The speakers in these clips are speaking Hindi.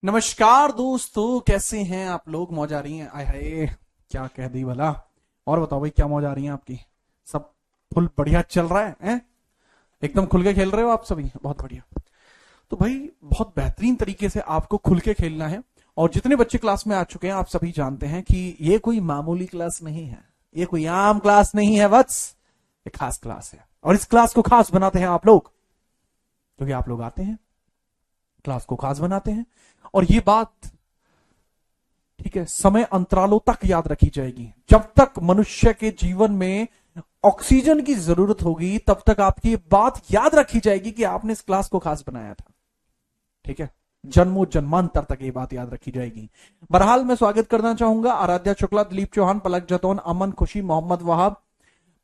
नमस्कार दोस्तों, कैसे हैं आप लोग? मौज आ रही हैं? आय हाय, क्या कह दी भला। और बताओ भाई, क्या मौज आ रही है आपकी? सब फुल बढ़िया चल रहा है, हैं? एकदम खुल के खेल रहे हो आप सभी? बहुत बढ़िया। तो भाई, बहुत बेहतरीन तरीके से आपको खुल के खेलना है। और जितने बच्चे क्लास में आ चुके हैं, आप सभी जानते हैं कि ये कोई मामूली क्लास नहीं है। ये कोई आम क्लास नहीं है वत्स। ये खास क्लास है, और इस क्लास को खास बनाते हैं आप लोग, क्योंकि आप लोग आते हैं, क्लास को खास बनाते हैं। और ये बात, ठीक है, समय अंतरालों तक याद रखी जाएगी। जब तक मनुष्य के जीवन में ऑक्सीजन की जरूरत होगी, तब तक आपकी बात याद रखी जाएगी कि आपने इस क्लास को खास बनाया था। ठीक है, जन्मों जन्मांतर तक ये बात याद रखी जाएगी। बहरहाल, मैं स्वागत करना चाहूंगा आराध्या शुक्ला, दिलीप चौहान, पलक जतौन, अमन, खुशी, मोहम्मद वहाब,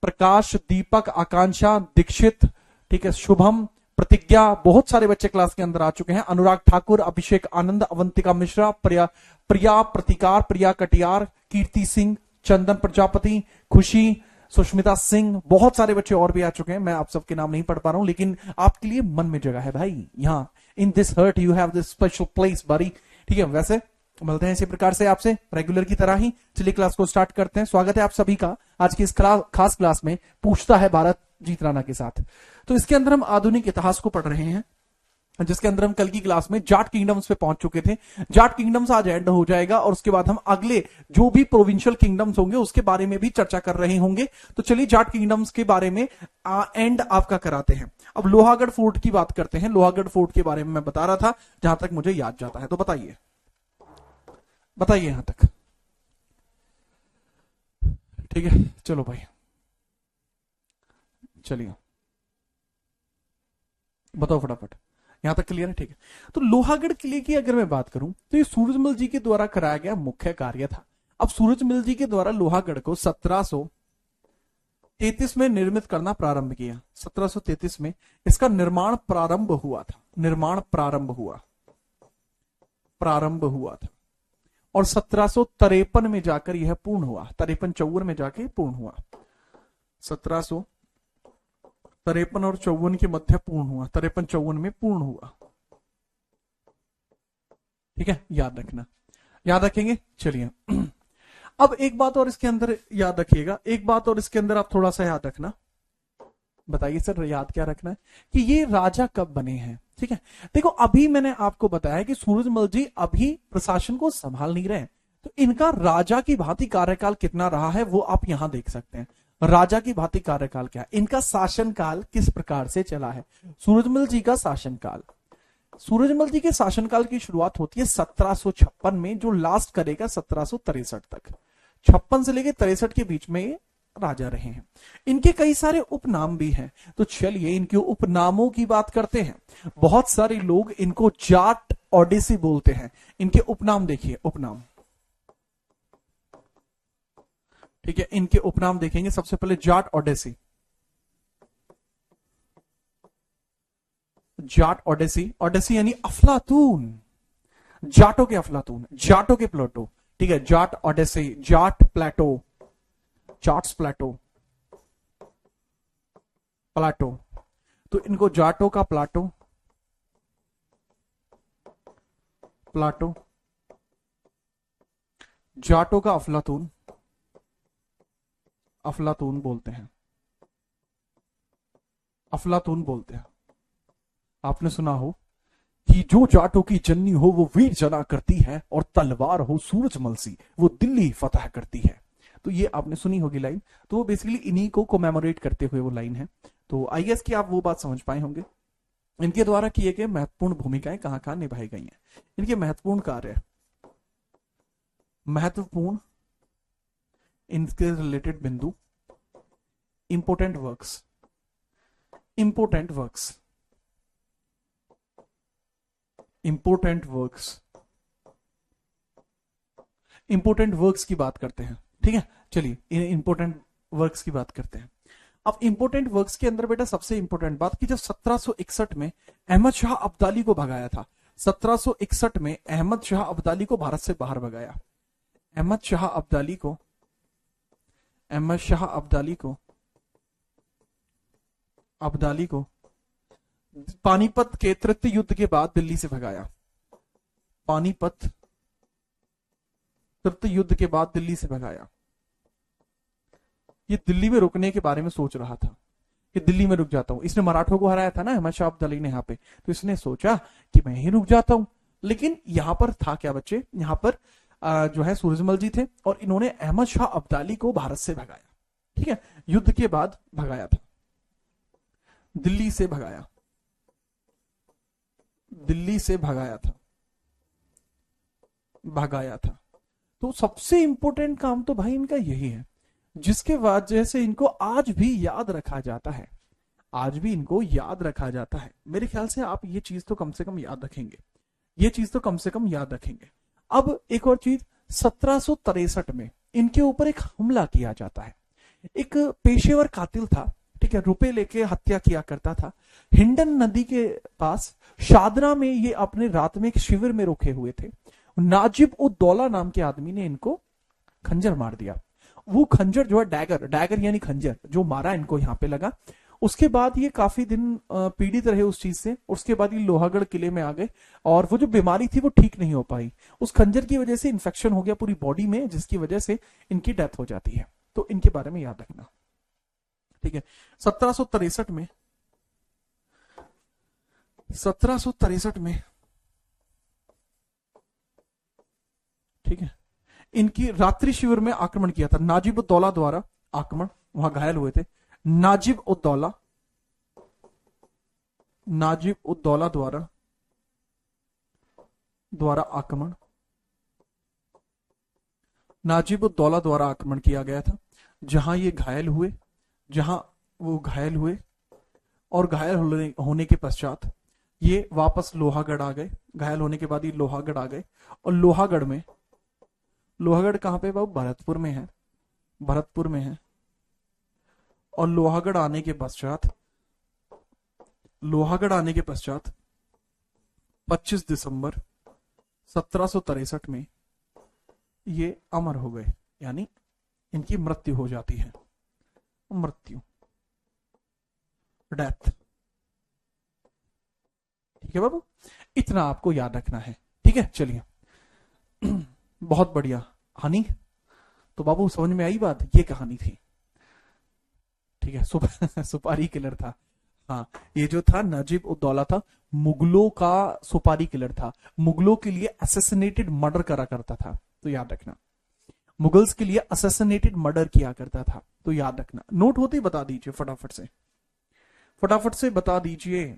प्रकाश, दीपक, आकांक्षा, दीक्षित, ठीक है, शुभम, प्रतिज्ञा। बहुत सारे बच्चे क्लास के अंदर आ चुके हैं। अनुराग ठाकुर, अभिषेक आनंद, अवंतिका मिश्रा, प्रिया प्रिया प्रतिकार, प्रिया कटियार, कीर्ति सिंह, चंदन प्रजापति, खुशी, सुष्मिता सिंह। बहुत सारे बच्चे और भी आ चुके हैं। मैं आप सबके नाम नहीं पढ़ पा रहा हूं, लेकिन आपके लिए मन में जगह है भाई। यहाँ in this heart you have this special place बड़ी। ठीक है, वैसे मिलते हैं इसी प्रकार से आपसे रेगुलर की तरह ही। चलिए क्लास को स्टार्ट करते हैं। स्वागत है आप सभी का आज की इस खास क्लास में, पूछता है भारत जीत राणा के साथ। तो इसके अंदर हम आधुनिक इतिहास को पढ़ रहे हैं, जिसके अंदर हम कल की क्लास में जाट किंगडम्स पे पहुंच चुके थे। जाट किंगडम्स आज एंड हो जाएगा, और उसके बाद हम अगले जो भी प्रोविंशियल किंगडम्स होंगे उसके बारे में भी चर्चा कर रहे होंगे। तो चलिए जाट किंगडम्स के बारे में एंड आपका कराते हैं। अब लोहागढ़ फोर्ट की बात करते हैं। लोहागढ़ फोर्ट के बारे में मैं बता रहा था, जहां तक मुझे याद जाता है। तो बताइए, बताइए यहां तक। ठीक है, चलो भाई, चलिए बताओ फटाफट। यहां तक क्लियर है? ठीक है। तो लोहागढ़ किले की अगर मैं बात करूं, तो ये सूरजमल जी के द्वारा कराया गया मुख्य कार्य था। अब सूरजमल जी के द्वारा लोहागढ़ को 1733 में निर्मित करना प्रारंभ किया। 1733 में इसका निर्माण प्रारंभ हुआ था। निर्माण प्रारंभ हुआ था, और 1753 में जाकर यह पूर्ण हुआ। 53-54 में जाके पूर्ण हुआ। 1753 और 54 के मध्य पूर्ण हुआ। 53-54 में पूर्ण हुआ। ठीक है, याद रखना, याद रखेंगे। चलिए अब एक बात और इसके अंदर याद रखिएगा। एक बात और इसके अंदर आप थोड़ा सा याद रखना। बताइए सर, याद क्या रखना है? कि ये राजा कब बने हैं। ठीक है, देखो अभी मैंने आपको बताया कि सूरजमल जी अभी प्रशासन को संभाल नहीं रहे, तो इनका राजा की भांति कार्यकाल कितना रहा है वो आप यहां देख सकते हैं। राजा की भांति कार्यकाल क्या है, इनका शासनकाल किस प्रकार से चला है। सूरजमल जी का शासनकाल, सूरजमल जी के शासनकाल की शुरुआत होती है 1756 में, जो लास्ट करेगा 1763 तक। 56 से लेकर 63 के बीच में ये राजा रहे हैं। इनके कई सारे उपनाम भी हैं, तो चलिए इनके उपनामों की बात करते हैं। बहुत सारे लोग इनको जाट ओडिसी बोलते हैं। इनके उपनाम देखिए, उपनाम। ठीक है, इनके उपनाम देखेंगे। सबसे पहले जाट ओडिसी, जाट ओडिसी। ओडिसी यानी अफलातून, जाटो के अफलातून, जाटो के प्लेटो। ठीक है, जाट ओडिसी, जाट प्लेटो, जाट्स प्लेटो, प्लाटो। तो इनको जाटो का प्लाटो, प्लाटो, जाटो का अफलातून, अफलातून बोलते हैं। अफलातून बोलते हैं। आपने सुना हो कि जो जाटों की जन्नी हो वो वीर जना करती है, और तलवार हो सूरजमल सी वो दिल्ली फतह करती है। तो ये आपने सुनी होगी लाइन। तो वो बेसिकली इन्हीं को कोमेमोरेट करते हुए वो लाइन है। तो आई गेस कि आप वो बात समझ पाए होंगे। इनके द्वारा किए गए महत्वपूर्ण भूमिकाएं कहां कहां निभाई गई हैं। इनके महत्वपूर्ण कार्य, महत्वपूर्ण इनके रिलेटेड बिंदु, important works, important works, important works, important works की बात करते हैं। ठीक है, चलिए इन इंपोर्टेंट वर्क्स की बात करते हैं। अब इंपोर्टेंट वर्क्स के अंदर बेटा सबसे इंपोर्टेंट बात कि जब 1761 में अहमद शाह अब्दाली को भगाया था। 1761 में अहमद शाह अब्दाली को भारत से बाहर भगाया। अहमद शाह अब्दाली को, अहमद शाह अब्दाली को, अब्दाली को पानीपत के तृतीय युद्ध के बाद दिल्ली से भगाया। पानीपत तृतीय युद्ध के बाद दिल्ली से भगाया। ये दिल्ली में रुकने के बारे में सोच रहा था कि दिल्ली में रुक जाता हूं। इसने मराठों को हराया था ना अहमद शाह अब्दाली ने यहाँ पे, तो इसने सोचा कि मैं ही रुक जाता हूं। लेकिन यहां पर था क्या बच्चे, यहां पर जो है सूरजमल जी थे और इन्होंने अहमद शाह अब्दाली को भारत से भगाया। ठीक है, युद्ध के बाद भगाया था, दिल्ली से भगाया, दिल्ली से भगाया था, भगाया था। तो सबसे इंपॉर्टेंट काम तो भाई इनका यही है, जिसके वजह से इनको आज भी याद रखा जाता है, आज भी इनको याद रखा जाता है। मेरे ख्याल से आप ये चीज तो कम से कम याद रखेंगे, ये चीज तो कम से कम याद रखेंगे। अब एक और चीज, 1763 में इनके ऊपर एक हमला किया जाता है। एक पेशेवर कातिल था, ठीक है, रुपए लेके हत्या किया करता था। हिंडन नदी के पास शादरा में ये अपने रात में एक शिविर में रुके हुए थे। नाजिब उद दौला नाम के आदमी ने इनको खंजर मार दिया। वो खंजर जो है डैगर, डैगर यानी खंजर, जो मारा इनको यहाँ पे लगा। उसके बाद ये काफी दिन पीड़ित रहे उस चीज से। उसके बाद ये लोहागढ़ किले में आ गए और वो जो बीमारी थी वो ठीक नहीं हो पाई। उस खंजर की वजह से इन्फेक्शन हो गया पूरी बॉडी में, जिसकी वजह से इनकी डेथ हो जाती है। तो इनके बारे में याद रखना, ठीक है। 1763 में 1763 में ठीक है, इनकी रात्रि शिविर में आक्रमण किया था नाजिब उद दौला द्वारा। आक्रमण, वहां घायल हुए थे नाजिब उद दौला, नाजिब उद दौला द्वारा आक्रमण, नाजिब उद दौला द्वारा आक्रमण किया गया था। जहां ये घायल हुए, जहां वो घायल हुए और घायल होने के पश्चात ये वापस लोहागढ़ आ गए। घायल होने के बाद ये लोहागढ़ आ गए और लोहागढ़ में, लोहागढ़ कहां पे बाबू, भरतपुर में है, भरतपुर में है। और लोहागढ़ आने के पश्चात, लोहागढ़ आने के पश्चात 25 दिसंबर 1763 में ये अमर हो गए, यानी इनकी मृत्यु हो जाती है, मृत्यु, डेथ। ठीक है बाबू, इतना आपको याद रखना है, ठीक है। चलिए बहुत बढ़िया। कहानी तो बाबू समझ में आई बात, ये कहानी थी, ठीक है। सुपारी किलर था, हाँ, ये जो था नाजिब उद दौला था, मुगलों का सुपारी किलर था। मुगलों के लिए असैसिनेटेड मर्डर करा करता था, तो याद रखना। मुगल्स के लिए असैसिनेटेड मर्डर किया करता था, तो याद रखना। नोट होते ही बता दीजिए, फटाफट से, फटाफट से बता दीजिए।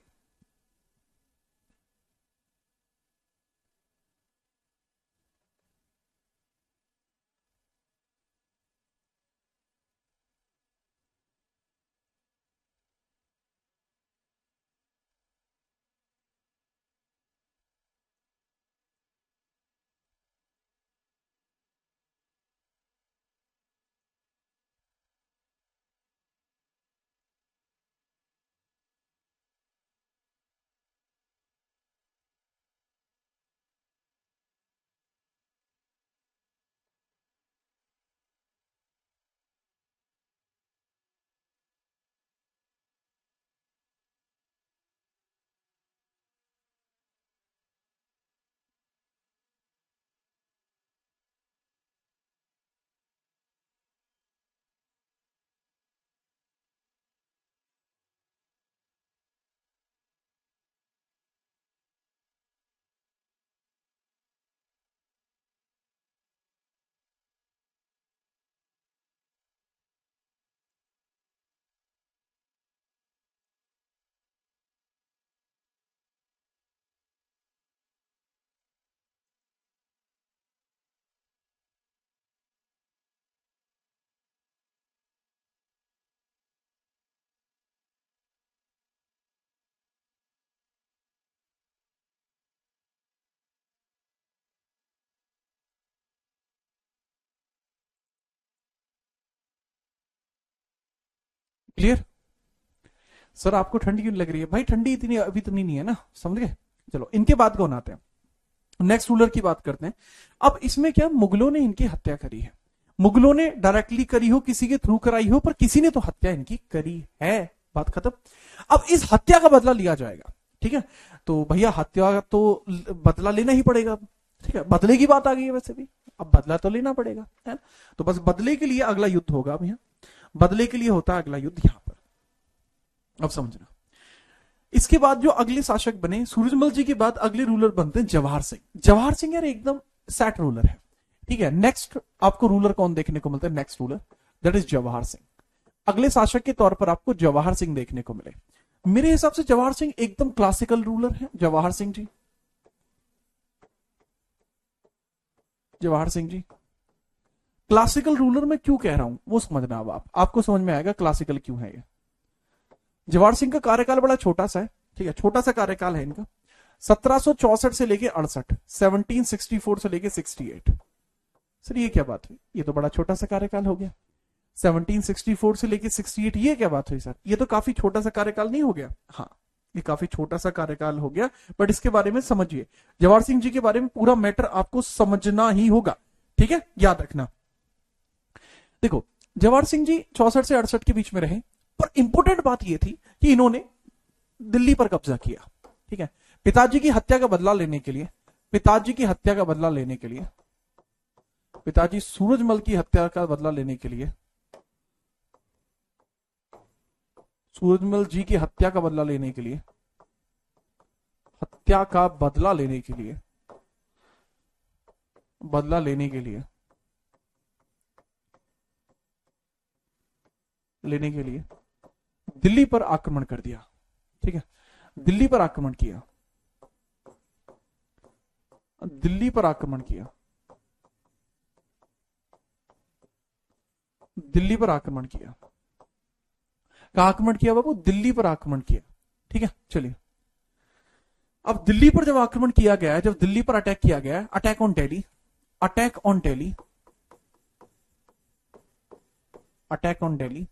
क्लियर? सर आपको ठंडी क्यों लग रही है भाई? ठंडी इतनी अभी इतनी नहीं है ना, समझ गए। चलो इनके बाद कौन आते हैं, नेक्स्ट रूलर की बात करते हैं। अब इसमें क्या, मुगलों ने इनकी हत्या करी है। मुगलों ने डायरेक्टली करी हो, किसी के थ्रू कराई हो, पर किसी ने तो हत्या इनकी करी है, बात खत्म। अब इस हत्या का बदला लिया जाएगा, ठीक है। तो भैया हत्या तो बदला लेना ही पड़ेगा, ठीक है, बदले की बात आ गई है वैसे भी, अब बदला तो लेना पड़ेगा, है ना। तो बस बदले के लिए अगला युद्ध होगा, अब यहाँ बदले के लिए होता है अगला युद्ध यहां पर, अब समझना। इसके बाद जो अगले शासक बने सूरजमल जी के बाद अगले रूलर बनते हैं जवाहर सिंह। जवाहर सिंह यार एकदम सेट रूलर है, ठीक है। नेक्स्ट आपको रूलर कौन देखने को मिलता है, next ruler that is Jawahar Singh. अगले शासक के तौर पर आपको जवाहर सिंह देखने को मिले। मेरे हिसाब से जवाहर सिंह एकदम क्लासिकल रूलर है, जवाहर सिंह जी। जवाहर सिंह जी क्लासिकल रूलर में क्यों कह रहा हूं वो समझना, अब आपको समझ में आएगा क्लासिकल क्यों है ये। जवाहर सिंह का कार्यकाल बड़ा छोटा सा है, ठीक है, छोटा सा कार्यकाल है इनका। 1764 से लेके 68, 1764 से लेके 68। सर ये क्या बात हुई, ये तो बड़ा छोटा सा कार्यकाल हो गया। 1764 से लेके 68 ये क्या बात हुई सर, ये तो काफी छोटा सा कार्यकाल नहीं हो गया। हाँ ये काफी छोटा सा कार्यकाल हो गया, बट इसके बारे में समझिए, जवाहर सिंह जी के बारे में पूरा मैटर आपको समझना ही होगा, ठीक है, याद रखना। देखो जवाहर सिंह जी 64 से 68 के बीच में रहे, पर इंपॉर्टेंट बात यह थी कि इन्होंने दिल्ली पर कब्जा किया, ठीक है। पिताजी की हत्या का बदला लेने के लिए, पिताजी की हत्या का बदला लेने के लिए, पिताजी सूरजमल की हत्या का बदला लेने के लिए, सूरजमल जी की हत्या का बदला लेने के लिए, हत्या का बदला लेने के लिए, बदला लेने के लिए, लेने के लिए दिल्ली पर आक्रमण कर दिया, ठीक है। दिल्ली पर आक्रमण किया, दिल्ली पर आक्रमण किया, दिल्ली पर आक्रमण किया। कहा आक्रमण किया बाबू, दिल्ली पर आक्रमण किया, ठीक है। चलिए अब दिल्ली पर जब आक्रमण किया गया है, जब दिल्ली पर अटैक किया गया है, attack on Delhi, attack on Delhi, attack on Delhi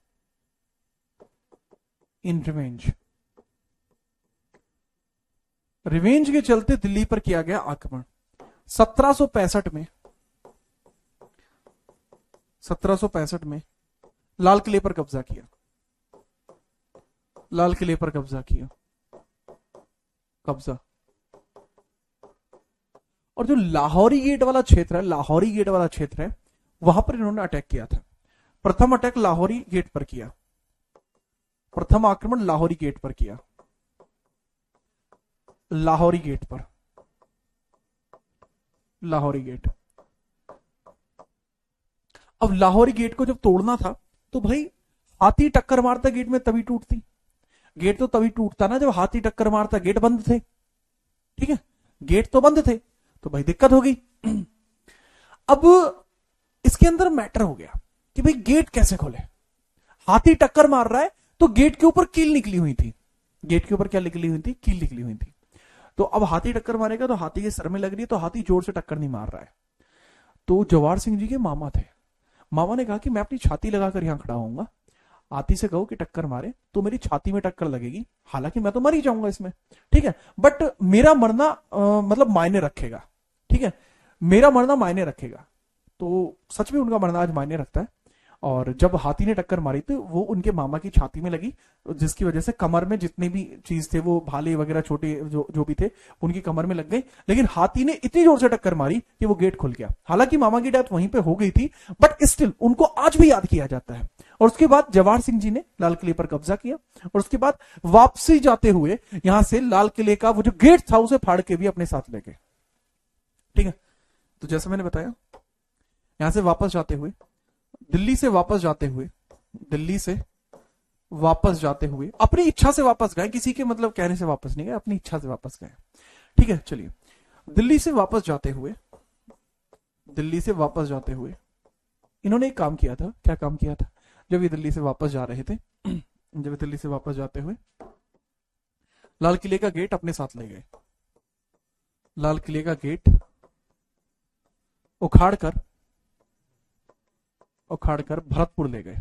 in revenge, revenge के चलते दिल्ली पर किया गया आक्रमण। 1765 में, 1765 में लाल किले पर कब्जा किया, लाल किले पर कब्जा किया, कब्जा। और जो लाहौरी गेट वाला क्षेत्र है, लाहौरी गेट वाला क्षेत्र है, वहां पर इन्होंने अटैक किया था। प्रथम अटैक लाहौरी गेट पर किया, प्रथम आक्रमण लाहौरी गेट पर किया, लाहौरी गेट पर, लाहौरी गेट। अब लाहौरी गेट को जब तोड़ना था तो भाई हाथी टक्कर मारता गेट में तभी टूटती, गेट तो तभी टूटता ना जब हाथी टक्कर मारता, गेट बंद थे, ठीक है, गेट तो बंद थे, तो भाई दिक्कत हो गई। अब इसके अंदर मैटर हो गया कि भाई गेट कैसे खोले, हाथी टक्कर मार रहा है तो गेट के ऊपर कील निकली हुई थी, गेट के ऊपर क्या निकली हुई थी, कील निकली हुई थी। तो अब हाथी टक्कर मारेगा तो हाथी के सर में लग रही है, तो हाथी जोर से टक्कर नहीं मार रहा है। तो जवाहर सिंह जी के मामा थे, मामा ने कहा कि मैं अपनी छाती लगाकर यहां खड़ा होऊंगा, हाथी से कहो कि टक्कर मारे तो मेरी छाती में टक्कर लगेगी, हालांकि मैं तो मर ही जाऊंगा इसमें, ठीक है, बट मेरा मरना मतलब मायने रखेगा, ठीक है, मेरा मरना मायने रखेगा। तो सच में उनका मरना आज मायने रखता है। और जब हाथी ने टक्कर मारी तो वो उनके मामा की छाती में लगी, जिसकी वजह से कमर में जितने भी चीज थे, वो भाले वगैरह छोटे जो भी थे, उनकी कमर में लग गई। लेकिन हाथी ने इतनी जोर से टक्कर मारी कि वो गेट खुल गया। हालांकि मामा की डेथ वहीं पे हो गई थी, बट स्टिल उनको आज भी याद किया जाता है। और उसके बाद जवाहर सिंह जी ने लाल किले पर कब्जा किया, और उसके बाद वापसी जाते हुए यहां से लाल किले का वो जो गेट था उसे फाड़ के भी अपने साथ ले गए, ठीक है। तो जैसा मैंने बताया, यहां से वापस जाते हुए, दिल्ली से वापस जाते हुए, दिल्ली से वापस जाते हुए अपनी इच्छा से वापस गए, किसी के मतलब कहने से वापस नहीं गए, अपनी इच्छा से वापस गए, ठीक है। चलिए दिल्ली से वापस जाते हुए, दिल्ली से वापस जाते हुए इन्होंने एक काम किया था। क्या काम किया था? जब ये दिल्ली से वापस जा रहे थे, जब दिल्ली से वापस जाते हुए लाल किले का गेट अपने साथ ले गए, लाल किले का गेट उखाड़कर भरतपुर ले गए।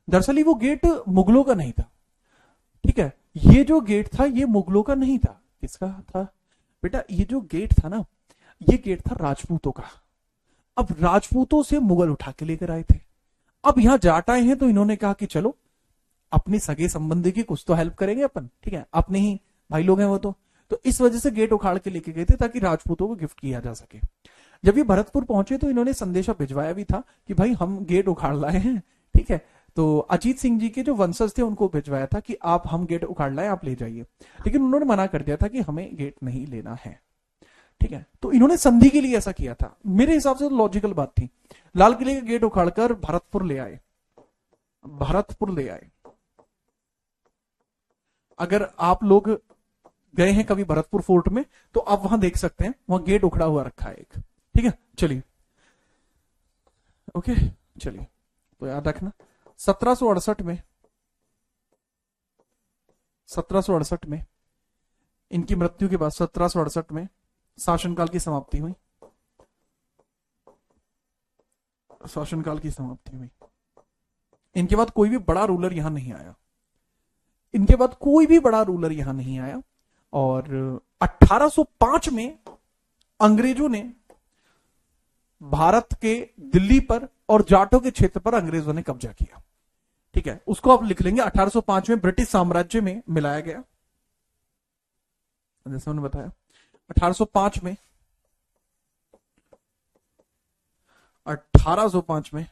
दरअसल वो गेट मुगलों का नहीं था, ठीक है, ये जो गेट था ये मुगलों का नहीं था। किसका था बेटा? ये जो गेट था ना, ये गेट था राजपूतों का। अब राजपूतों से मुगल उठा के लेकर आए थे। अब यहां जाट आए हैं तो इन्होंने कहा कि चलो अपने सगे संबंधी की कुछ तो हेल्प करेंगे अपन, ठीक है, अपने ही भाई लोग हैं वो, तो तो इस वजह से गेट उखाड़ के लेके गए थे ताकि राजपूतों को गिफ्ट किया जा सके। जब ये भरतपुर पहुंचे तो इन्होंने संदेशा भिजवाया भी था कि भाई हम गेट उखाड़ लाए हैं, ठीक है। तो अजीत सिंह जी के जो वंशज थे उनको भिजवाया था कि आप हम गेट उखाड़ लाए, आप ले जाइए, लेकिन उन्होंने मना कर दिया था कि हमें गेट नहीं लेना है, ठीक है। तो इन्होंने संधि के लिए ऐसा किया था, मेरे हिसाब से तो लॉजिकल बात थी। लाल किले का गेट उखाड़कर भरतपुर ले आए, भरतपुर ले आए। अगर आप लोग गए हैं कभी भरतपुर फोर्ट में तो आप वहां देख सकते हैं, वहां गेट उखड़ा हुआ रखा है एक, ठीक है। चलिए, ओके, चलिए, तो याद रखना 1768 में, 1768 में इनकी मृत्यु के बाद 1768 में शासनकाल की समाप्ति हुई, शासनकाल की समाप्ति हुई। इनके बाद कोई भी बड़ा रूलर यहां नहीं आया, इनके बाद कोई भी बड़ा रूलर यहां नहीं आया। और 1805 में अंग्रेजों ने भारत के दिल्ली पर और जाटों के क्षेत्र पर अंग्रेजों ने कब्जा किया, ठीक है। उसको आप लिख लेंगे 1805 में ब्रिटिश साम्राज्य में मिलाया गया, जैसे मैंने बताया 1805 में, 1805 में,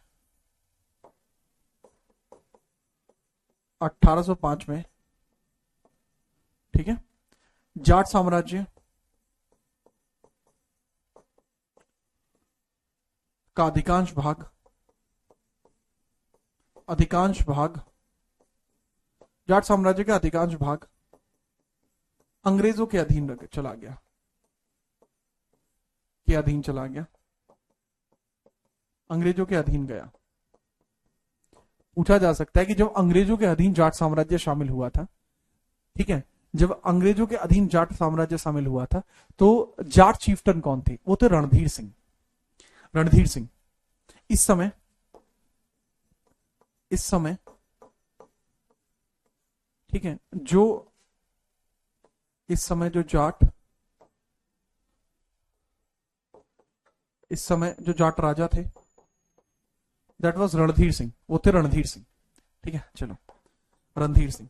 1805 में, ठीक है, जाट साम्राज्य का अधिकांश भाग, अधिकांश भाग, जाट साम्राज्य का अधिकांश भाग अंग्रेजों के अधीन चला गया, के अधीन चला गया, अंग्रेजों के अधीन गया। पूछा जा सकता है कि जब अंग्रेजों के अधीन जाट साम्राज्य शामिल हुआ था, ठीक है, जब अंग्रेजों के अधीन जाट साम्राज्य शामिल हुआ था तो जाट चीफ्टन कौन थे? वो थे रणधीर सिंह, रणधीर सिंह। इस समय, इस समय, ठीक है, जो इस समय जो जाट, इस समय जो जाट राजा थे दैट वाज रणधीर सिंह, वो थे रणधीर सिंह, ठीक है। चलो, रणधीर सिंह,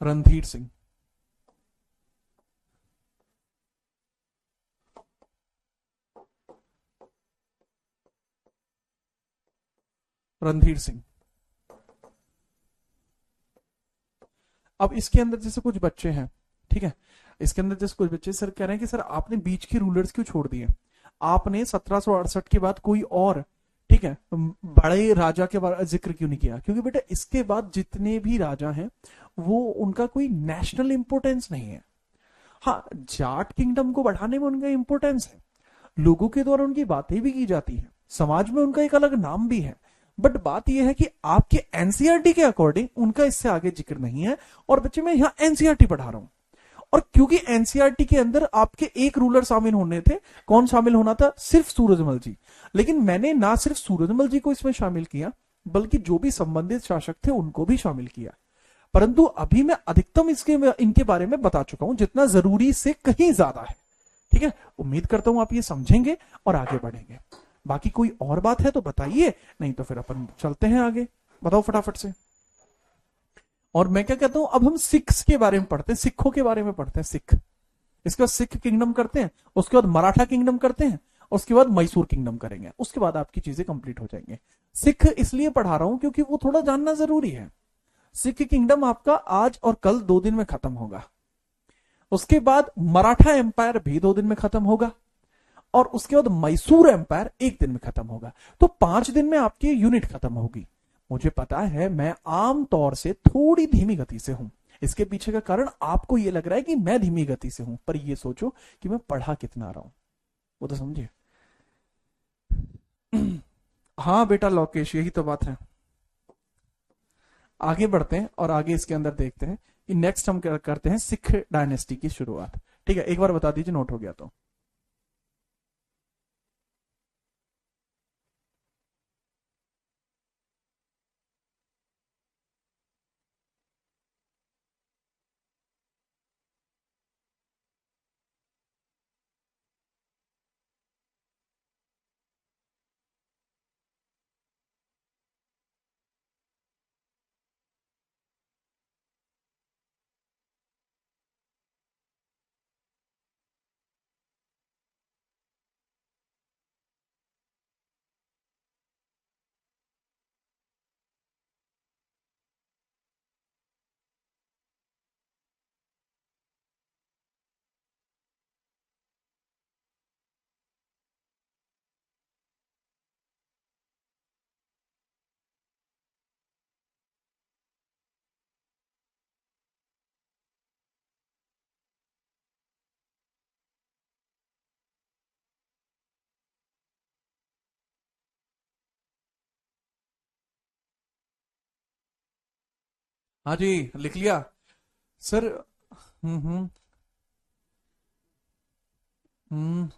रणधीर सिंह, रणधीर सिंह। अब इसके अंदर जैसे कुछ बच्चे हैं, ठीक है, इसके अंदर जैसे कुछ बच्चे सर कह रहे हैं कि सर आपने बीच के रूलर्स क्यों छोड़ दिए, आपने 1768 के बाद कोई और, ठीक है, बड़े राजा के बारे जिक्र क्यों नहीं किया? क्योंकि बेटा इसके बाद जितने भी राजा हैं वो उनका कोई नेशनल इंपोर्टेंस नहीं है। हाँ, जाट किंगडम को बढ़ाने में उनका इंपोर्टेंस है, लोगों के द्वारा उनकी बातें भी की जाती है, समाज में उनका एक अलग नाम भी है, बट बात यह है कि आपके एनसीईआरटी के अकॉर्डिंग उनका इससे आगे जिक्र नहीं है। और बच्चे मैं यहां एनसीईआरटी पढ़ा रहा हूं, और क्योंकि एनसीईआरटी के अंदर आपके एक रूलर शामिल होने थे, कौन शामिल होना था? सिर्फ सूरजमल जी। लेकिन मैंने ना सिर्फ सूरजमल जी को इसमें शामिल किया बल्कि जो भी संबंधित शासक थे उनको भी शामिल किया। परंतु अभी मैं अधिकतम इसके इनके बारे में बता चुका हूं जितना जरूरी से कहीं ज्यादा है, ठीक है। उम्मीद करता हूं आप ये समझेंगे और आगे बढ़ेंगे। बाकी कोई और बात है तो बताइए, नहीं तो फिर अपन चलते हैं आगे। बताओ फटाफट से। और मैं क्या कहता हूं, अब हम सिख्स के बारे में पढ़ते हैं, सिखों के बारे में पढ़ते हैं, सिख। इसके बाद सिख किंगडम करते हैं, उसके बाद मराठा किंगडम करते हैं, उसके बाद मैसूर किंगडम करेंगे, उसके बाद आपकी चीजें कंप्लीट हो जाएंगे। सिख इसलिए पढ़ा रहा हूं क्योंकि वो थोड़ा जानना जरूरी है। सिख किंगडम आपका आज और कल 2 दिन में खत्म होगा, उसके बाद मराठा एम्पायर भी 2 दिन में खत्म होगा, और उसके बाद मैसूर एम्पायर 1 दिन में खत्म होगा। तो 5 दिन में आपकी यूनिट खत्म होगी। मुझे पता है मैं आम तौर से थोड़ी धीमी गति से हूं, इसके पीछे का कारण आपको यह लग रहा है कि मैं धीमी गति से हूं, पर यह सोचो कि मैं पढ़ा कितना रहा हूं, वो तो समझिए। हाँ बेटा लोकेश, यही तो बात है। आगे बढ़ते हैं और आगे इसके अंदर देखते हैं कि नेक्स्ट हम करते हैं सिख डायनेस्टी की शुरुआत, ठीक है। एक बार बता दीजिए, नोट हो गया तो। हाँ जी, लिख लिया सर। हम्म। हम्म।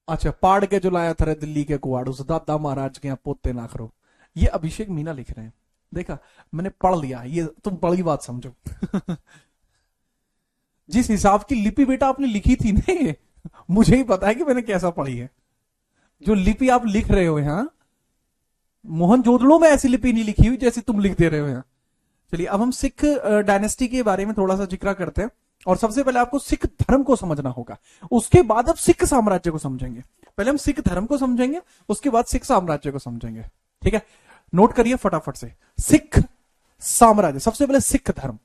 अच्छा, पाड़ के जो लाया था रे दिल्ली के कुआड़ू से, दादा महाराज के यहाँ पोते ना करो। ये अभिषेक मीना लिख रहे हैं। देखा, मैंने पढ़ लिया, ये तुम पढ़ी बात समझो। जिस हिसाब की लिपि बेटा आपने लिखी थी ना, ये मुझे ही पता है कि मैंने कैसा पढ़ी है। जो लिपि आप लिख रहे हो यहाँ, मोहन जोदड़ो में ऐसी लिपि नहीं लिखी हुई जैसी तुम लिख दे रहे हो यहाँ। चलिए, अब हम सिख डायनेस्टी के बारे में थोड़ा सा जिक्र करते हैं। और सबसे पहले आपको सिख धर्म को समझना होगा, उसके बाद अब सिख साम्राज्य को समझेंगे। पहले हम सिख धर्म को समझेंगे, उसके बाद सिख साम्राज्य को समझेंगे। ठीक है, नोट करिए फटाफट से। सिख साम्राज्य, सबसे पहले सिख धर्म।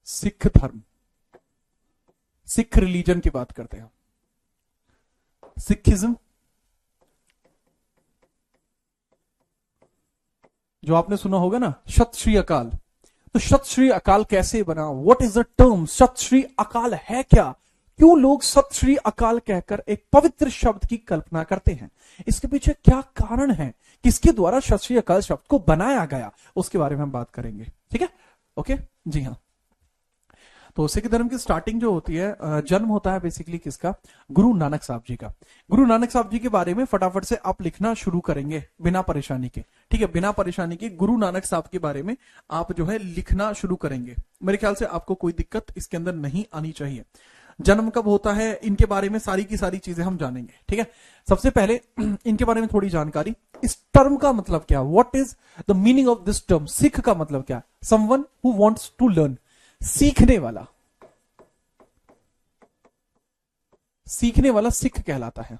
सिख धर्म, सिख रिलीजन की बात करते हैं। सिखिज्म, जो आपने सुना होगा ना, सत श्री अकाल। तो सत श्री अकाल कैसे बना? व्हाट इज द टर्म सत श्री अकाल है क्या? क्यों लोग सत श्री अकाल कहकर एक पवित्र शब्द की कल्पना करते हैं? इसके पीछे क्या कारण है? किसके द्वारा सत श्री अकाल शब्द को बनाया गया, उसके बारे में हम बात करेंगे। ठीक है, ओके जी हाँ। तो सिख धर्म की स्टार्टिंग जो होती है, जन्म होता है बेसिकली किसका? गुरु नानक साहब जी का। गुरु नानक साहब जी के बारे में फटाफट से आप लिखना शुरू करेंगे बिना परेशानी के। ठीक है, बिना परेशानी के गुरु नानक साहब के बारे में आप जो है लिखना शुरू करेंगे। मेरे ख्याल से आपको कोई दिक्कत इसके अंदर नहीं आनी चाहिए। जन्म कब होता है, इनके बारे में सारी की सारी चीजें हम जानेंगे। ठीक है, सबसे पहले इनके बारे में थोड़ी जानकारी। इस टर्म का मतलब क्या? What is the meaning of this term? Sikh का मतलब क्या? Someone who wants to learn, सीखने वाला। सीखने वाला सिख कहलाता है,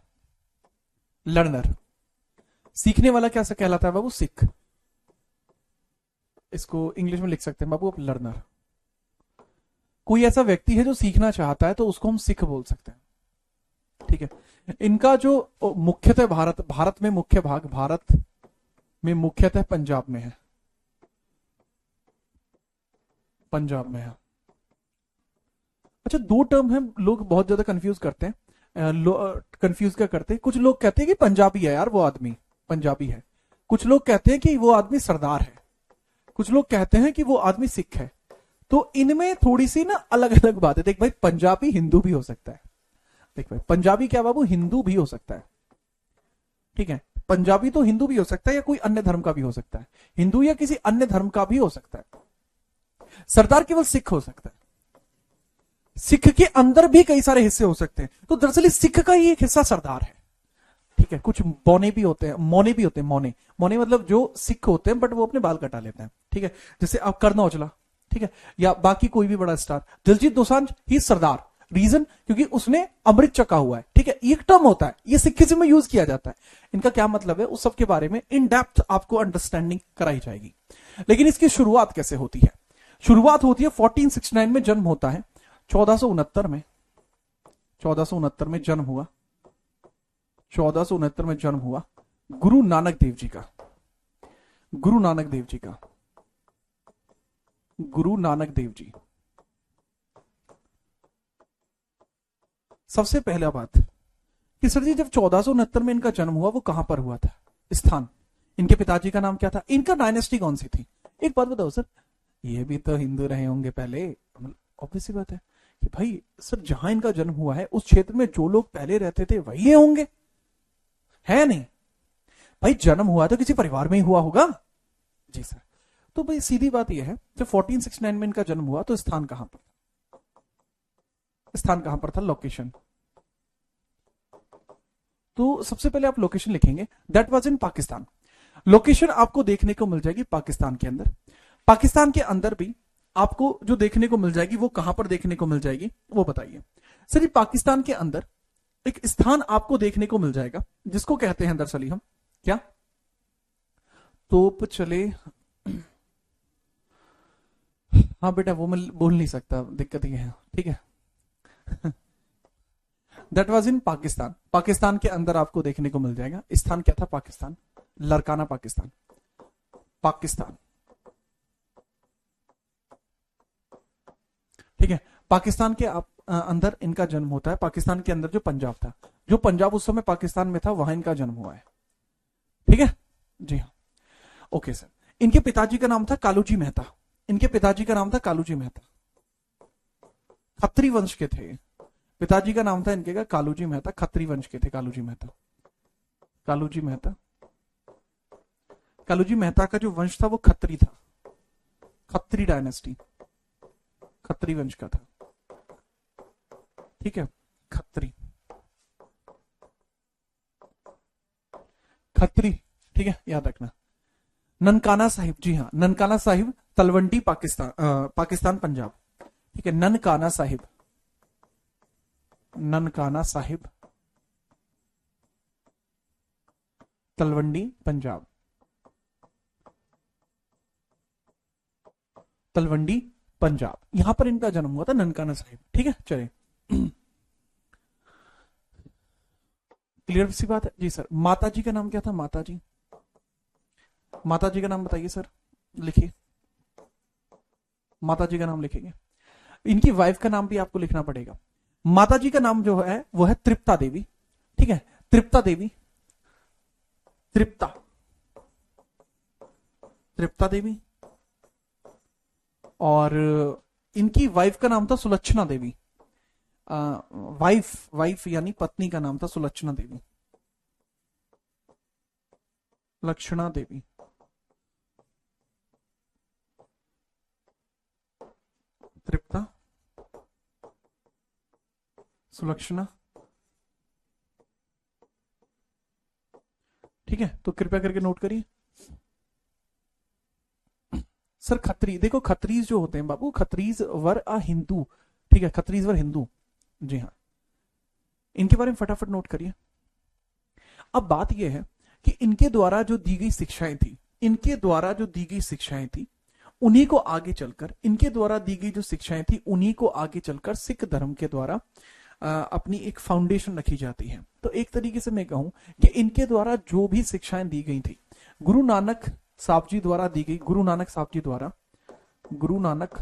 लर्नर। सीखने वाला कैसा कहलाता है बाबू? सिख। इसको इंग्लिश में लिख सकते हैं बाबू आप, लर्नर। कोई ऐसा व्यक्ति है जो सीखना चाहता है तो उसको हम सिख बोल सकते हैं। ठीक है, इनका जो मुख्यतः भारत में मुख्य भाग, भारत में मुख्यतः पंजाब में है। पंजाब में है। अच्छा, दो टर्म है, लोग बहुत ज्यादा कंफ्यूज करते हैं। कंफ्यूज क्या करते हैं? कुछ लोग कहते हैं कि पंजाबी है यार वो आदमी, पंजाबी है। कुछ लोग कहते हैं कि वो आदमी सरदार है। कुछ लोग कहते हैं कि वो आदमी सिख है। तो इनमें थोड़ी सी ना अलग अलग बात है। देख भाई, पंजाबी हिंदू भी हो सकता है। देख भाई, पंजाबी क्या बाबू, हिंदू भी हो सकता है। ठीक है, पंजाबी तो हिंदू भी हो सकता है या कोई अन्य धर्म का भी हो सकता है। हिंदू या किसी अन्य धर्म का भी हो सकता है। सरदार केवल सिख हो सकता है। सिख के अंदर भी कई सारे हिस्से हो सकते हैं। तो दरअसल सिख का ही एक हिस्सा सरदार है। ठीक है, कुछ बौने भी होते हैं, मौने भी होते हैं। मौने, मौने मतलब जो सिख होते हैं बट वो अपने बाल कटा लेते हैं। ठीक है, जैसे अब करण औजला, ठीक है, या बाकी कोई भी बड़ा स्टार, दिलजीत दोसांझ ही सरदार। रीजन, क्योंकि उसने अमृत चखा हुआ है। ठीक है, एक टर्म होता है, ये सिखिज्म में यूज किया जाता है। इनका क्या मतलब है उस सब के बारे में इन डेप्थ आपको अंडरस्टैंडिंग कराई जाएगी। लेकिन इसकी शुरुआत कैसे होती है? शुरुआत होती है 1469 में, जन्म होता है 1469 में। 1469 में जन्म हुआ। 1469 में जन्म हुआ गुरु नानक देव जी का। गुरु नानक देव जी का। गुरु नानक देव जी। सबसे पहला बात कि सर जी, जब 1469 में इनका जन्म हुआ वो कहां पर हुआ था? स्थान। इनके पिताजी का नाम क्या था? इनका डायनेस्टी कौन सी थी? एक बात बताओ सर, ये भी तो हिंदू रहे होंगे पहले। ऑब्वियस सी बात है कि भाई सर, जहां इनका जन्म हुआ है उस क्षेत्र में जो लोग पहले रहते थे वही ये होंगे, है नहीं? भाई जन्म हुआ तो किसी परिवार में ही हुआ होगा। जी सर। तो भाई सीधी बात यह है, जब 1469 में इनका जन्म हुआ तो स्थान कहां पर था? स्थान कहां पर था? लोकेशन। तो सबसे पहले आप लोकेशन लिखेंगे, that was in Pakistan. Location आपको देखने को मिल जाएगी पाकिस्तान के अंदर। पाकिस्तान के अंदर भी आपको जो देखने को मिल जाएगी वो कहां पर देखने को मिल जाएगी वो बताइए। सर, पाकिस्तान के अंदर एक स्थान आपको देखने को मिल जाएगा जिसको कहते हैं दरअसल हम क्या? तोप चले। हाँ बेटा, वो मैं बोल नहीं सकता, दिक्कत ये है। ठीक है। That was in Pakistan. Pakistan के अंदर आपको देखने को मिल जाएगा। स्थान क्या था? पाकिस्तान, लरकाना पाकिस्तान। पाकिस्तान, ठीक है। पाकिस्तान के अंदर इनका जन्म होता है। पाकिस्तान के अंदर जो पंजाब था, जो पंजाब उस समय पाकिस्तान में था, वहां इनका जन्म हुआ है। ठीक है जी हाँ, ओके सर। इनके पिताजी का नाम था कालूजी मेहता। इनके पिताजी का नाम था कालूजी मेहता, खत्री वंश के थे। पिताजी का नाम था इनके का कालूजी मेहता, खत्री वंश के थे कालूजी मेहता। कालूजी मेहता, कालूजी मेहता का जो वंश था वो खत्री था, खत्री डायनेस्टी, खत्री वंश का था। ठीक है, खत्री, खत्री, ठीक है, याद रखना। ननकाना साहिब, जी हाँ, ननकाना साहिब तलवंडी पाकिस्तान, पाकिस्तान पंजाब। ठीक है, ननकाना साहिब, ननकाना साहिब तलवंडी पंजाब, तलवंडी पंजाब, यहां पर इनका जन्म हुआ था, ननकाना साहिब। ठीक है, चले, क्लियर सी बात है जी सर। माता जी का नाम क्या था? माता जी, माता जी का नाम बताइए सर, लिखिए, माता जी का नाम लिखेंगे। इनकी वाइफ का नाम भी आपको लिखना पड़ेगा। माता जी का नाम जो है वो है तृप्ता देवी। ठीक है, तृप्ता देवी, तृप्ता, तृप्ता देवी। और इनकी वाइफ का नाम था सुलक्षणा देवी। वाइफ, वाइफ यानी पत्नी का नाम था सुलक्षणा देवी, लक्षणा देवी। तृप्ता, सुलक्षणा। ठीक है, तो कृपया करके नोट करिए सर। खत्री, देखो खत्रीज जो होते हैं बाबू, खत्रीज वर अ हिंदू। ठीक है, खत्रीज वर हिंदू, जी हाँ, इनके बारे में फटाफट नोट करिए। अब बात यह है कि इनके द्वारा जो दी गई शिक्षाएं थी, इनके द्वारा जो दी गई शिक्षाएं थी, उन्हीं को आगे चलकर, इनके द्वारा दी गई जो शिक्षाएं थी, उन्हीं को आगे चलकर सिख धर्म के द्वारा अपनी एक फाउंडेशन रखी जाती है। तो एक तरीके से मैं कहूं कि इनके द्वारा जो भी शिक्षाएं दी गई थी, गुरु नानक साहब जी द्वारा दी गई, गुरु नानक साहब जी द्वारा, गुरु नानक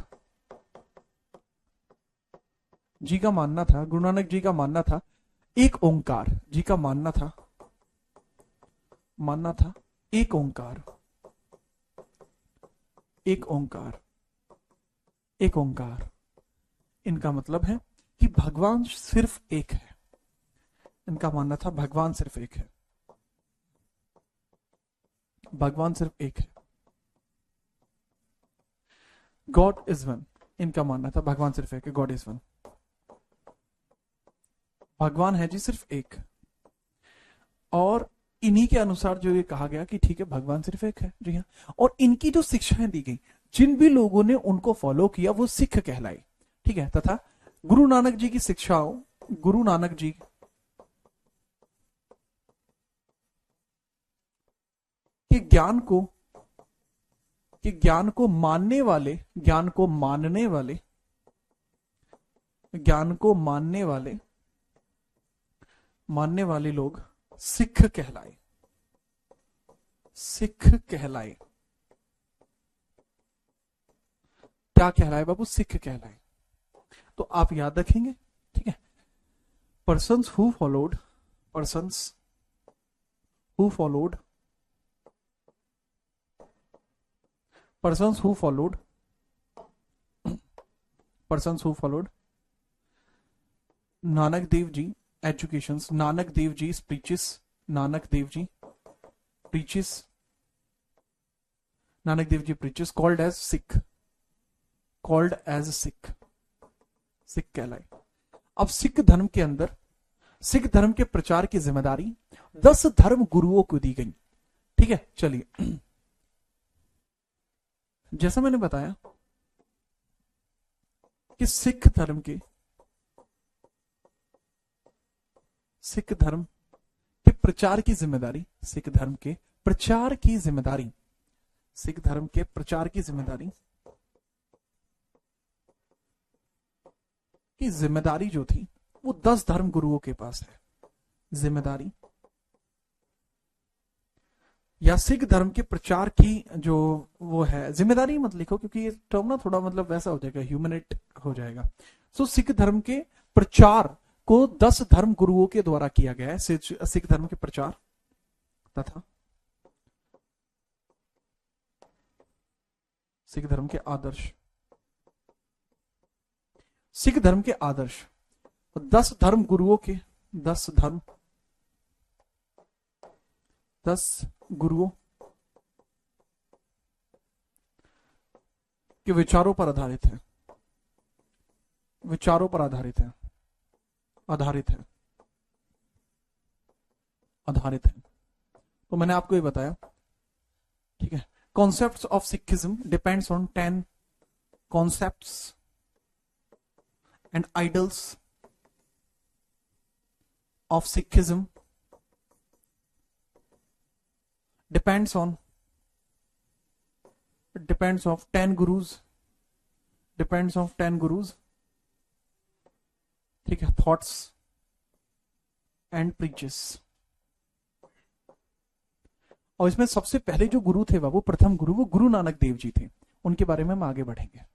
जी का मानना था, गुरु नानक जी का मानना था, एक ओंकार जी का मानना था, मानना था एक ओंकार, एक ओंकार, एक ओंकार। इनका मतलब है कि भगवान सिर्फ एक है। इनका मानना था भगवान सिर्फ एक है, भगवान सिर्फ एक है, गॉड इज वन। इनका मानना था भगवान सिर्फ एक है, गॉड इज वन, भगवान है जी सिर्फ एक। और इन्हीं के अनुसार जो ये कहा गया कि ठीक है भगवान सिर्फ एक है, जी हाँ। और इनकी जो शिक्षाएं दी गई, जिन भी लोगों ने उनको फॉलो किया वो सिख कहलाए। ठीक है, तथा गुरु नानक जी की शिक्षाओं, गुरु नानक जी के ज्ञान को, कि ज्ञान को मानने वाले, ज्ञान को मानने वाले, ज्ञान को मानने वाले, मानने वाले लोग सिख कहलाए, सिख कहलाए। क्या कहलाए बाबू? सिख कहलाए। तो आप याद रखेंगे, ठीक है। Persons who followed, persons who followed, persons who followed, persons who followed Nanak Dev Ji educations, Nanak Dev Ji preaches, Nanak Dev Ji preaches, Nanak Dev Ji preaches, called as Sikh, called as Sikh, Sikh कहलाए। अब सिख धर्म के अंदर, सिख धर्म के प्रचार की जिम्मेदारी 10 धर्म गुरुओं को दी गई। ठीक है, चलिए, जैसा मैंने बताया कि सिख धर्म के, सिख धर्म के प्रचार की जिम्मेदारी, सिख धर्म के प्रचार की जिम्मेदारी, सिख धर्म के प्रचार की जिम्मेदारी, की जिम्मेदारी जो थी वो 10 धर्म गुरुओं के पास है। जिम्मेदारी या सिख धर्म के प्रचार की जो वो है, जिम्मेदारी मत लिखो क्योंकि ये टर्म ना थोड़ा मतलब वैसा हो जाएगा, ह्यूमनेट हो जाएगा। सो सिख धर्म के प्रचार को 10 धर्म गुरुओं के द्वारा किया गया है, सिख धर्म के प्रचार तथा सिख धर्म के आदर्श, सिख धर्म के आदर्श 10 धर्म गुरुओं के 10 गुरुओं के विचारों पर आधारित है, विचारों पर आधारित है, आधारित है, आधारित है। तो मैंने आपको ये बताया, ठीक है। Concepts of Sikhism depends on 10 concepts and idols of Sikhism, depends of 10 gurus, depends of 10 gurus, ठीक है, thoughts and preaches। और इसमें सबसे पहले जो गुरु थे बाबू, प्रथम गुरु, वो गुरु नानक देव जी थे। उनके बारे में हम आगे बढ़ेंगे।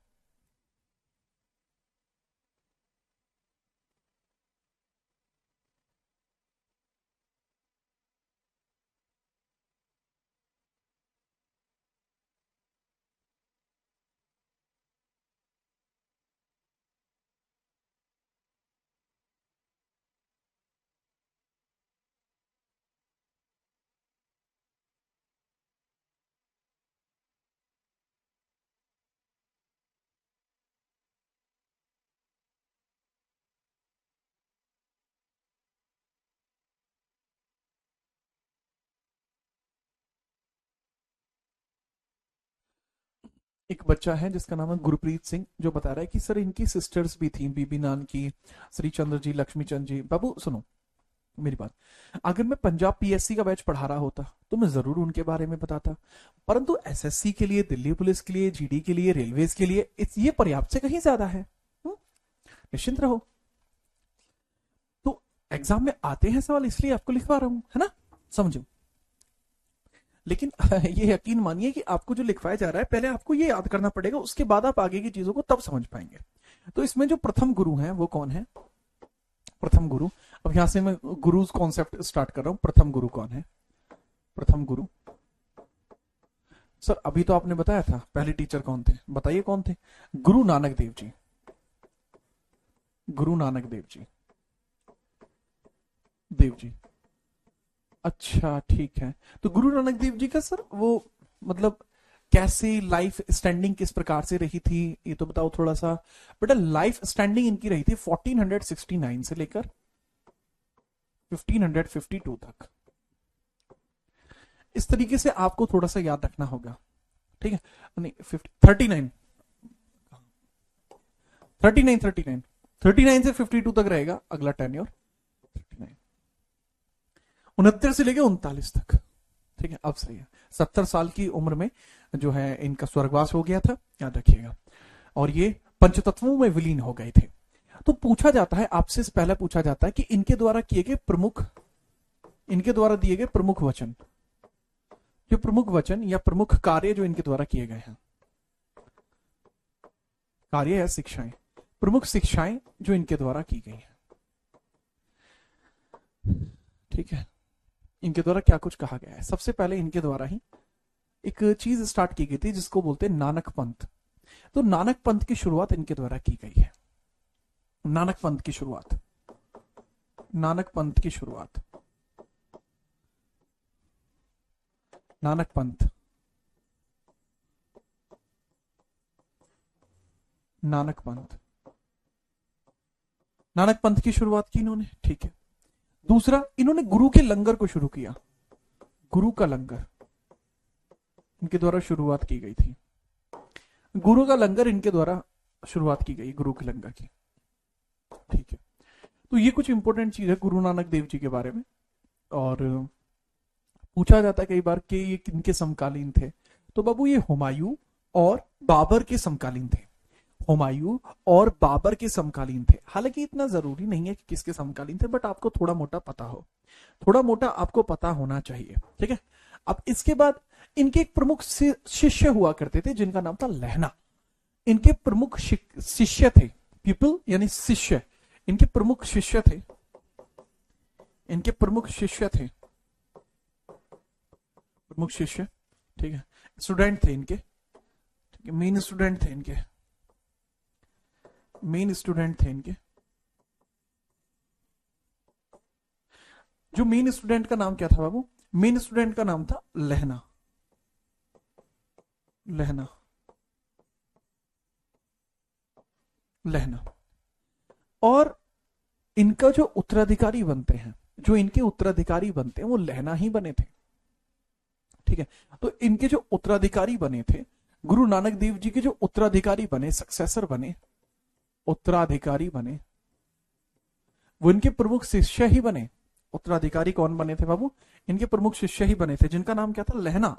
एक बच्चा है जिसका नाम है गुरप्रीत सिंह, जो बता रहा है कि सर इनकी सिस्टर्स भी थी, बीबी नानकी, श्री चंद्र जी, लक्ष्मी चंद जी। बाबू सुनो मेरी बात, अगर मैं पंजाब पीएससी का बैच पढ़ा रहा होता तो मैं जरूर उनके बारे में बताता, परंतु एसएससी के लिए, दिल्ली पुलिस के लिए, जीडी के लिए, रेलवेज के लिए ये पर्याप्त से कहीं ज्यादा है। निश्चिंत रहो। तो एग्जाम में आते हैं सवाल, इसलिए आपको लिखवा रहा हूं, है ना, समझो। लेकिन ये यकीन मानिए कि आपको जो लिखवाया जा रहा है पहले आपको ये याद करना पड़ेगा, उसके बाद आप आगे की चीजों को तब समझ पाएंगे। तो इसमें जो प्रथम गुरु हैं वो कौन है? प्रथम गुरु, अब यहां से मैं गुरुज कॉन्सेप्ट स्टार्ट कर रहा हूं। प्रथम गुरु कौन है? प्रथम गुरु, सर अभी तो आपने बताया था पहले टीचर कौन थे, बताइए कौन थे? गुरु नानक देव जी। गुरु नानक देव जी, देव जी, अच्छा ठीक है। तो गुरु नानक देव जी का सर वो मतलब कैसे लाइफ स्टैंडिंग किस प्रकार से रही थी, ये तो बताओ थोड़ा सा। बेटा लाइफ स्टैंडिंग इनकी रही थी 1469 से लेकर 1552 तक। इस तरीके से आपको थोड़ा सा याद रखना होगा, ठीक है। नहीं 39 से 52 तक रहेगा अगला टेन्योर, 69 से लेकर 39 तक, ठीक है। अब सही है, 70 साल की उम्र में जो है इनका स्वर्गवास हो गया था, याद रखिएगा। और ये पंचतत्वों में विलीन हो गए थे। तो पूछा जाता है आपसे, पहला पूछा जाता है कि इनके द्वारा किए गए प्रमुख, इनके द्वारा दिए गए प्रमुख वचन, जो प्रमुख वचन या प्रमुख कार्य जो इनके द्वारा किए गए हैं, कार्य या शिक्षाएं, प्रमुख शिक्षाएं जो इनके द्वारा की गई है, ठीक है। इनके द्वारा क्या कुछ कहा गया है? सबसे पहले इनके द्वारा ही एक चीज स्टार्ट की गई थी जिसको बोलते हैं नानक पंथ। तो नानक पंथ की शुरुआत इनके द्वारा की गई है। नानक पंथ की शुरुआत, नानक पंथ की शुरुआत, नानक पंथ, नानक पंथ, नानक पंथ की शुरुआत की इन्होंने, ठीक है। दूसरा, इन्होंने गुरु के लंगर को शुरू किया। गुरु का लंगर इनके द्वारा शुरुआत की गई थी। गुरु का लंगर इनके द्वारा शुरुआत की गई, गुरु के लंगर की, ठीक है। तो ये कुछ इंपॉर्टेंट चीज है गुरु नानक देव जी के बारे में। और पूछा जाता है कई बार कि ये किनके समकालीन थे। तो बाबू ये हुमायूं और बाबर के समकालीन थे। हुमायूं और बाबर के समकालीन थे। हालांकि इतना जरूरी नहीं है कि किसके समकालीन थे, बट आपको थोड़ा मोटा पता हो, थोड़ा मोटा आपको पता होना चाहिए, ठीक है। अब इसके बाद इनके एक प्रमुख शिष्य हुआ करते थे जिनका नाम था लहना। इनके प्रमुख शिष्य थे, पीपल यानी शिष्य, इनके प्रमुख शिष्य थे, इनके प्रमुख शिष्य थे, प्रमुख शिष्य, ठीक है, स्टूडेंट थे इनके, ठीक है, मेन स्टूडेंट थे इनके, मेन स्टूडेंट थे इनके। जो मेन स्टूडेंट का नाम क्या था बाबू? मेन स्टूडेंट का नाम था लहना, लहना, लहना। और इनका जो उत्तराधिकारी बनते हैं, जो इनके उत्तराधिकारी बनते हैं वो लहना ही बने थे, ठीक है। तो इनके जो उत्तराधिकारी बने थे, गुरु नानक देव जी के जो उत्तराधिकारी बने, सक्सेसर बने, उत्तराधिकारी बने, वो इनके प्रमुख शिष्य ही बने। उत्तराधिकारी कौन बने थे बाबू? इनके प्रमुख शिष्य ही बने थे, जिनका नाम क्या था? लहना।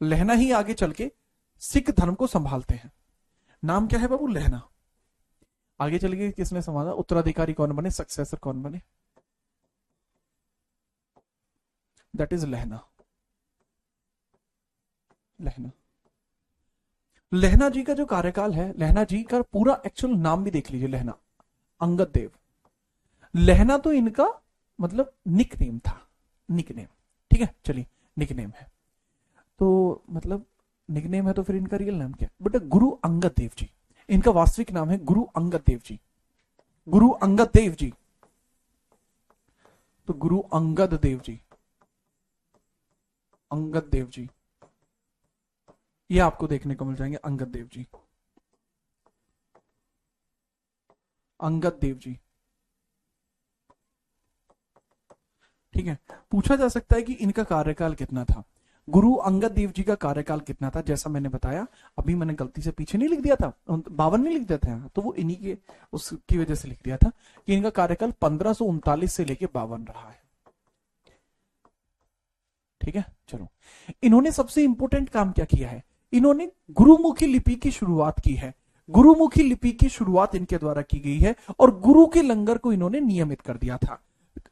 लहना ही आगे चल के सिख धर्म को संभालते हैं। नाम क्या है बाबू? लहना। आगे चल के किसने संभाला? उत्तराधिकारी कौन बने, सक्सेसर कौन बने? दैट इज लहना। लहना, लहना जी का जो कार्यकाल है, लहना जी का पूरा एक्चुअल नाम भी देख लीजिए, लहना अंगद देव। लहना तो इनका मतलब निक नेम था, निक नेम, ठीक है, चलिए निक नेम है तो मतलब निक नेम है, तो फिर इनका रियल नाम क्या? बेटा गुरु अंगद देव जी, इनका वास्तविक नाम है गुरु अंगद देव जी, गुरु अंगद देव जी। तो गुरु अंगद देव जी, अंगद देव जी, ये आपको देखने को मिल जाएंगे, अंगद देव जी, अंगद देव जी, ठीक है। पूछा जा सकता है कि इनका कार्यकाल कितना था? गुरु अंगद देव जी का कार्यकाल कितना था? जैसा मैंने बताया, अभी मैंने गलती से पीछे नहीं लिख दिया था, 52 नहीं लिख दिया था, तो वो इन्हीं के उसकी वजह से लिख दिया था कि इनका कार्यकाल 1539 से लेके 52 रहा है, ठीक है। चलो, इन्होंने सबसे इंपॉर्टेंट काम क्या किया है? इन्होंने गुरुमुखी लिपि की शुरुआत की है। गुरुमुखी लिपि की शुरुआत इनके द्वारा की गई है और गुरु के लंगर को इन्होंने नियमित कर दिया था।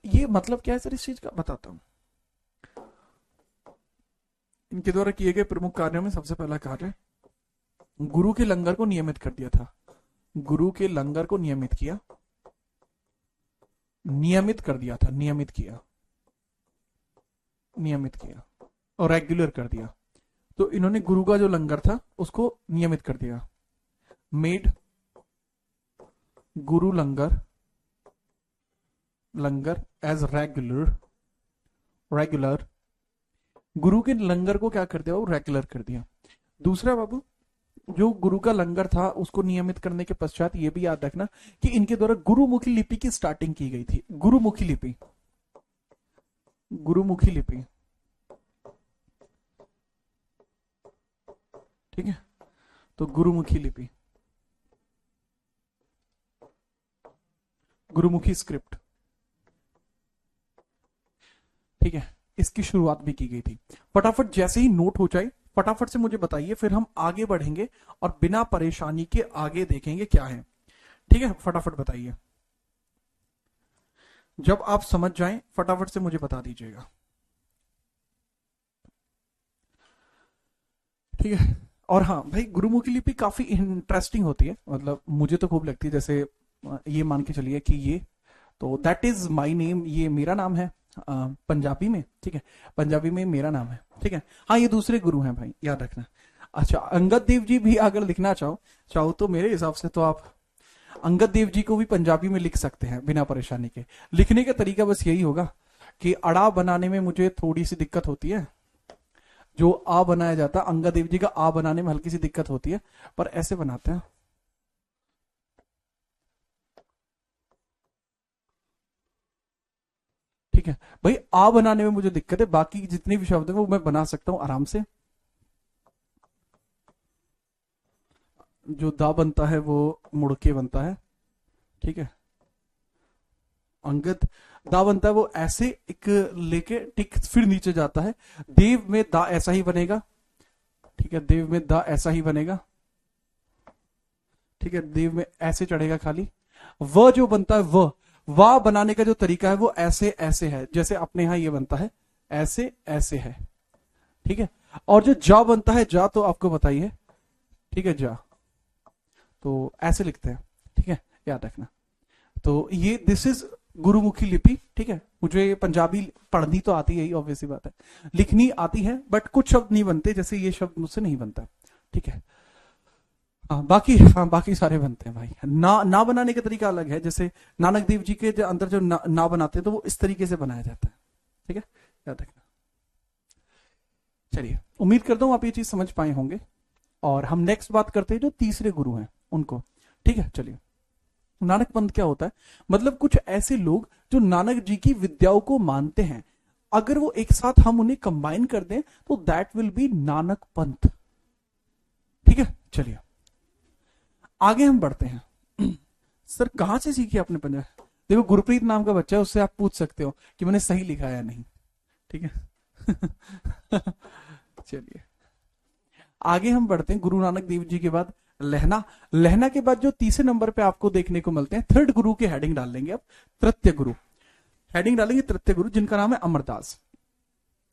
ये मतलब क्या है सर इस चीज का? बताता हूं। इनके द्वारा किए गए प्रमुख कार्यों में सबसे पहला कार्य गुरु के लंगर को नियमित कर दिया था। गुरु के लंगर को नियमित किया, नियमित कर दिया था, नियमित किया, नियमित किया और रेगुलर कर दिया। तो इन्होंने गुरु का जो लंगर था उसको नियमित कर दिया। मेड गुरु लंगर, लंगर एज रेगुलर, रेगुलर, गुरु के लंगर को क्या कर दिया? वो रेगुलर कर दिया। दूसरा बाबू, जो गुरु का लंगर था उसको नियमित करने के पश्चात ये भी याद रखना कि इनके द्वारा गुरुमुखी लिपि की स्टार्टिंग की गई थी। गुरुमुखी लिपि, गुरुमुखी लिपि, ठीक है। तो गुरुमुखी लिपि, गुरुमुखी स्क्रिप्ट, ठीक है, इसकी शुरुआत भी की गई थी। फटाफट जैसे ही नोट हो जाए फटाफट से मुझे बताइए, फिर हम आगे बढ़ेंगे और बिना परेशानी के आगे देखेंगे क्या है, ठीक है। फटाफट बताइए, जब आप समझ जाएं फटाफट से मुझे बता दीजिएगा, ठीक है। और हाँ भाई, गुरुमुखी लिपि काफी इंटरेस्टिंग होती है, मतलब मुझे तो खूब लगती है। जैसे ये मान के चलिए कि ये, तो दैट इज माई नेम, ये मेरा नाम है पंजाबी में, ठीक है, पंजाबी में मेरा नाम है, ठीक है। हाँ, ये दूसरे गुरु हैं भाई, याद रखना। अच्छा, अंगद देव जी भी अगर लिखना चाहो चाहो तो मेरे हिसाब से तो आप अंगद देव जी को भी पंजाबी में लिख सकते हैं बिना परेशानी के। लिखने का तरीका बस यही होगा कि अड़ा बनाने में मुझे थोड़ी सी दिक्कत होती है, जो आ बनाया जाता है अंगद देव जी का आ बनाने में हल्की सी दिक्कत होती है, पर ऐसे बनाते हैं, ठीक है भाई। आ बनाने में मुझे दिक्कत है, बाकी जितने भी शब्द है वो मैं बना सकता हूं आराम से। जो दा बनता है वो मुड़ के बनता है, ठीक है। अंगद दा बनता है वो ऐसे एक लेके टिक फिर नीचे जाता है। देव में दा ऐसा ही बनेगा, ठीक है, देव में दा ऐसा ही बनेगा, ठीक है, देव में ऐसे चढ़ेगा खाली। व जो बनता है व, वाह बनाने का जो तरीका है वो ऐसे ऐसे है, जैसे अपने यहां ये बनता है ऐसे ऐसे है, ठीक है। और जो जा बनता है, जा तो आपको बताइए, ठीक है, जा तो ऐसे लिखते हैं, ठीक है, याद रखना। तो ये दिस इज गुरुमुखी लिपि, ठीक है। मुझे पंजाबी पढ़नी तो आती है ही, ऑब्वियस सी बात है, लिखनी आती है, बट कुछ शब्द नहीं बनते, जैसे ये शब्द मुझसे नहीं बनता, ठीक है। हाँ बाकी सारे बनते हैं भाई। ना बनाने का तरीका अलग है, जैसे नानक देव जी के अंदर जो ना बनाते हैं तो वो इस तरीके से बनाया जाता है, ठीक है, याद रखना। चलिए, उम्मीद करता हूं आप ये चीज समझ पाए होंगे, और हम नेक्स्ट बात करते हैं जो तीसरे गुरु हैं उनको, ठीक है। चलिए, नानक पंथ क्या होता है, मतलब कुछ ऐसे लोग जो नानक जी की विद्याओं को मानते हैं, अगर वो एक साथ हम उन्हें कंबाइन कर दें तो दैट विल बी नानक पंथ, ठीक है। चलिए आगे हम बढ़ते हैं। सर कहां से सीखी आपने पंजाबी? देखो, गुरप्रीत नाम का बच्चा है, उससे आप पूछ सकते हो कि मैंने सही लिखा है या नहीं, ठीक है। चलिए आगे हम बढ़ते हैं। गुरु नानक देव जी के बाद लहना, लहना के बाद जो तीसरे नंबर पे आपको देखने को मिलते हैं, थर्ड गुरु की हेडिंग डाल लेंगे अब, तृतीय गुरु, हेडिंग डालेंगे तृतीय गुरु, जिनका नाम है अमरदास।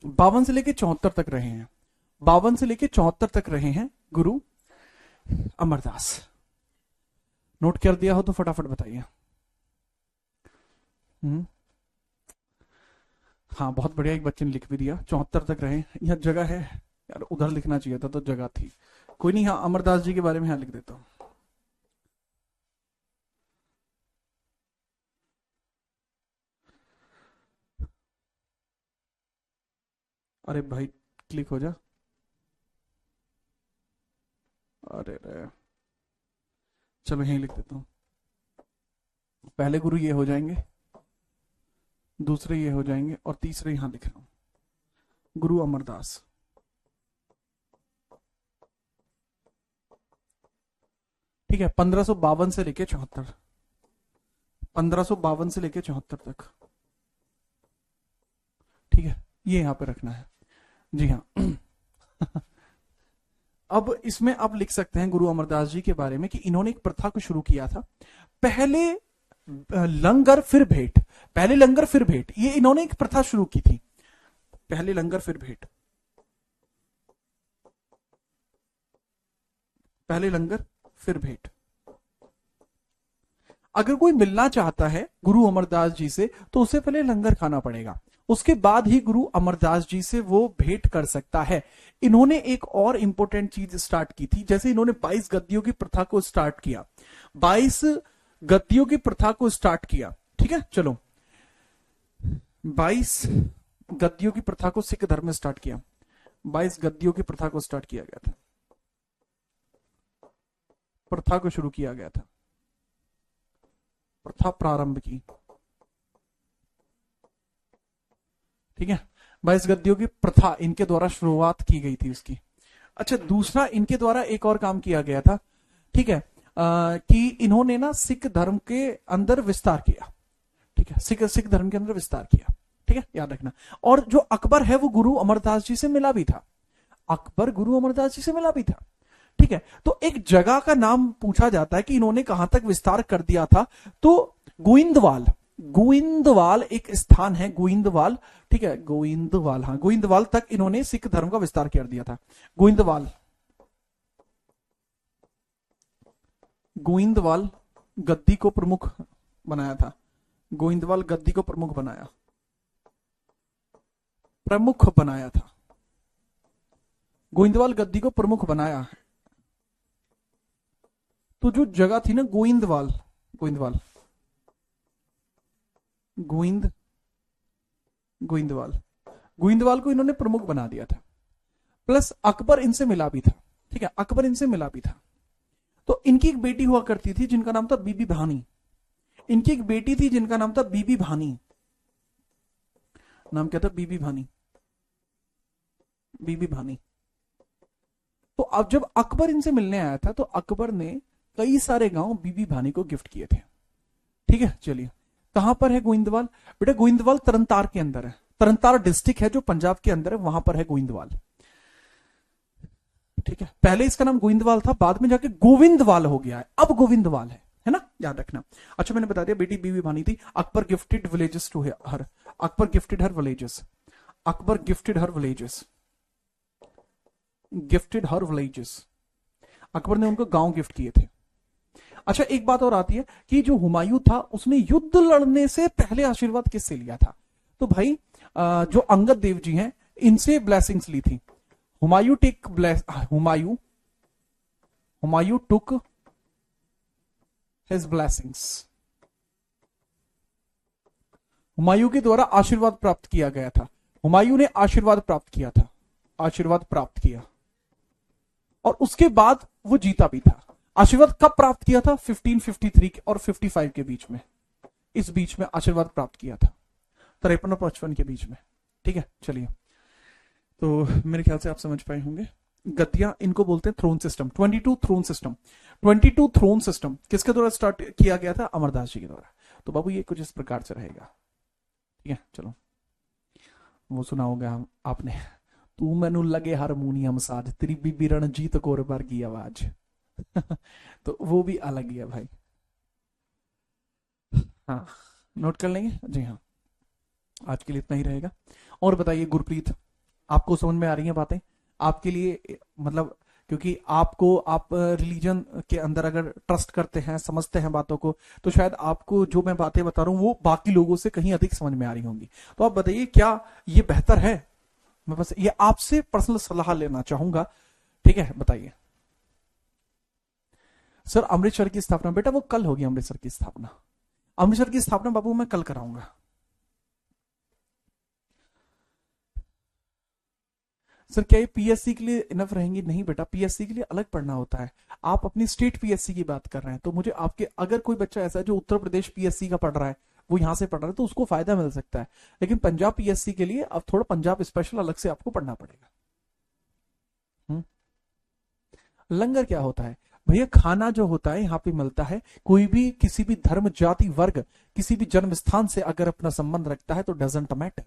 52 से लेके 74 तक रहे हैं, 52 से लेके 74 तक रहे हैं गुरु अमरदास। नोट कर दिया हो तो फटाफट बताइए। हाँ बहुत बढ़िया, एक बच्चे ने लिख भी दिया, 74 तक रहे। यह जगह है यार, उधर लिखना चाहिए था, तो जगह थी, कोई नहीं। हाँ अमरदास जी के बारे में यहाँ लिख देता हूं। अरे भाई क्लिक हो जा, अरे रे, चलो यहीं लिख देता हूँ। पहले गुरु ये हो जाएंगे, दूसरे ये हो जाएंगे, और तीसरे यहां लिख रहा हूं, गुरु अमरदास। ठीक है, 1552 से लेके 74, 1552 से लेके 74 तक, ठीक है, ये यहां पे रखना है, जी हाँ। अब इसमें आप लिख सकते हैं गुरु अमरदास जी के बारे में कि इन्होंने एक प्रथा को शुरू किया था, पहले लंगर फिर भेंट, पहले लंगर फिर भेंट, ये इन्होंने एक प्रथा शुरू की थी, पहले लंगर फिर भेंट, पहले लंगर फिर भेंट। अगर कोई मिलना चाहता है गुरु अमरदास जी से तो उसे पहले लंगर खाना पड़ेगा, उसके बाद ही गुरु अमरदास जी से वो भेंट कर सकता है। इन्होंने एक और इंपॉर्टेंट चीज स्टार्ट की थी, जैसे इन्होंने 22 गद्दियों की प्रथा को स्टार्ट किया, 22 गद्दियों की प्रथा को स्टार्ट किया, ठीक है। चलो 22 गद्दियों की प्रथा को सिख धर्म में स्टार्ट किया, 22 गद्दियों की प्रथा को स्टार्ट किया गया था, प्रथा को शुरू किया गया था, प्रथा प्रारंभ की, ठीक है। 22 गद्दियों की प्रथा इनके द्वारा शुरुआत की गई थी उसकी। अच्छा, दूसरा इनके द्वारा एक और काम किया गया था, ठीक है, कि इन्होंने ना सिख धर्म के अंदर विस्तार किया, ठीक है, सिख धर्म के अंदर विस्तार किया, ठीक है, याद रखना। और जो अकबर है वो गुरु अमरदास जी से मिला भी था, अकबर गुरु अमरदास जी से मिला भी था, ठीक है। तो एक जगह का नाम पूछा जाता है कि इन्होंने कहां तक विस्तार कर दिया था, तो गोविंदवाल, गोविंदवाल एक स्थान है, गोविंदवाल, ठीक है, गोविंदवाल, हाँ गोविंदवाल तक इन्होंने सिख धर्म का विस्तार कर दिया था। गोविंदवाल, गोविंदवाल गद्दी को प्रमुख बनाया था, गोविंदवाल गद्दी को प्रमुख बनाया, प्रमुख बनाया था, गोविंदवाल गद्दी को प्रमुख बनाया। तो जो जगह थी ना गोविंदवाल, गोविंदवाल, गोविंदवाल, गोविंदवाल को इन्होंने प्रमुख बना दिया था, प्लस अकबर इनसे मिला भी था, ठीक है, अकबर इनसे मिला भी था। तो इनकी एक बेटी हुआ करती थी जिनका नाम था बीबी भानी, इनकी एक बेटी थी जिनका नाम था बीबी भानी, नाम क्या था, बीबी भानी, बीबी भानी। तो अब जब अकबर इनसे मिलने आया था तो अकबर ने कई सारे गांव बीबी भानी को गिफ्ट किए थे, ठीक है। चलिए, कहां पर है गोविंदवाल? बेटा गोविंदवाल तरनतार के अंदर है, तरनतार डिस्ट्रिक्ट है जो पंजाब के अंदर है, वहां पर है गोविंदवाल, ठीक है। पहले इसका नाम गोविंदवाल था, बाद में जाके गोविंदवाल हो गया है, अब गोविंदवाल है ना, याद रखना। अच्छा, मैंने बता दिया बेटी बीबी भानी थी। Akbar gifted villages to her, Akbar gifted her villages, Akbar gifted her villages, gifted her villages, Akbar ने उनको गांव गिफ्ट किए थे, अच्छा, एक बात और आती है कि जो हुमायूं था उसने युद्ध लड़ने से पहले आशीर्वाद किससे लिया था? तो भाई जो अंगद देव जी हैं इनसे ब्लेसिंग्स ली थी। Humayun take bless Humayun Humayun took his blessings. Humayun के द्वारा आशीर्वाद प्राप्त किया गया था। हुमायूं ने आशीर्वाद प्राप्त किया था, आशीर्वाद प्राप्त किया, और उसके बाद वो जीता भी था। आशीर्वाद कब प्राप्त किया था? 1553 और 55 के बीच में, इस बीच में आशीर्वाद प्राप्त किया था, 53 और 55 के बीच में। ठीक है, चलिए, तो मेरे ख्याल से आप समझ पाए होंगे। गद्दियां, इनको बोलते हैं throne system. 22 throne system, 22 throne system किसके द्वारा स्टार्ट किया गया था? अमरदास जी के द्वारा। तो बाबू ये कुछ इस प्रकार से रहेगा। ठीक है, चलो, वो सुना होगा आपने, तू मैनू लगे हारमोनियम साज, तेरी बीबी रणजीत कौर वर्गी आवाज। तो वो भी अलग ही है भाई। हाँ, नोट कर लेंगे जी। हाँ, आज के लिए इतना ही रहेगा। और बताइए गुरप्रीत, आपको समझ में आ रही हैं बातें? आपके लिए मतलब, क्योंकि आपको, आप रिलीजन के अंदर अगर ट्रस्ट करते हैं, समझते हैं बातों को, तो शायद आपको जो मैं बातें बता रहा हूं वो बाकी लोगों से कहीं अधिक समझ में आ रही होंगी। तो आप बताइए, क्या ये बेहतर है? मैं बस ये आपसे पर्सनल सलाह लेना चाहूंगा। ठीक है, बताइए। सर, अमृतसर की स्थापना, बेटा वो कल होगी। अमृतसर की स्थापना, अमृतसर की स्थापना बाबू मैं कल कराऊंगा। सर, क्या ये पीएससी के लिए इनफ रहेंगी? नहीं बेटा, पीएससी के लिए अलग पढ़ना होता है। आप अपनी स्टेट पीएससी की बात कर रहे हैं, तो मुझे आपके, अगर कोई बच्चा ऐसा है जो उत्तर प्रदेश पीएससी का पढ़ रहा है, वो यहां से पढ़ रहा है, तो उसको फायदा मिल सकता है। लेकिन पंजाब पीएससी के लिए अब थोड़ा पंजाब स्पेशल अलग से आपको पढ़ना पड़ेगा। लंगर क्या होता है भैया? खाना जो होता है यहाँ पे मिलता है। कोई भी किसी भी धर्म, जाति, वर्ग, किसी भी जन्म स्थान से अगर अपना संबंध रखता है तो डजंट मैटर,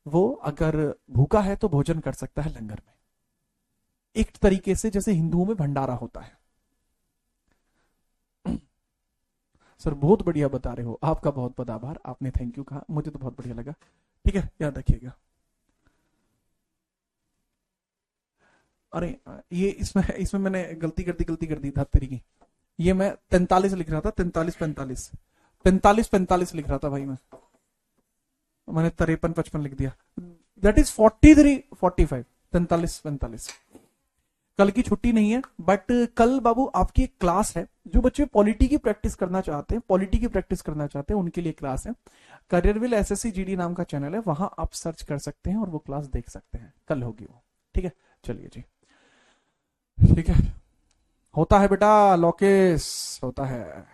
वो अगर भूखा है तो भोजन कर सकता है लंगर में, एक तरीके से जैसे हिंदुओं में भंडारा होता है। सर, बहुत बढ़िया बता रहे हो, आपका बहुत बहुत आभार। आपने थैंक यू कहा, मुझे तो बहुत बढ़िया लगा। ठीक है, याद रखिएगा। अरे, ये इसमें इसमें मैंने गलती कर दी था तेरी की। ये मैं 43 लिख रहा था, 43 45, 45 45 लिख रहा था भाई मैं। मैंने 53 55 लिख दिया। That is 43 45, 43 45। कल की छुट्टी नहीं है, बट कल बाबू आपकी एक क्लास है। जो बच्चे पॉलिटी की प्रैक्टिस करना चाहते हैं, पॉलिटी की प्रैक्टिस करना चाहते हैं, उनके लिए क्लास है। करियरविल एसएससी जीडी नाम का चैनल है, वहां आप सर्च कर सकते हैं और वो क्लास देख सकते हैं। कल होगी वो। ठीक है, चलिए जी। ठीक है, होता है बेटा, लोकेश होता है,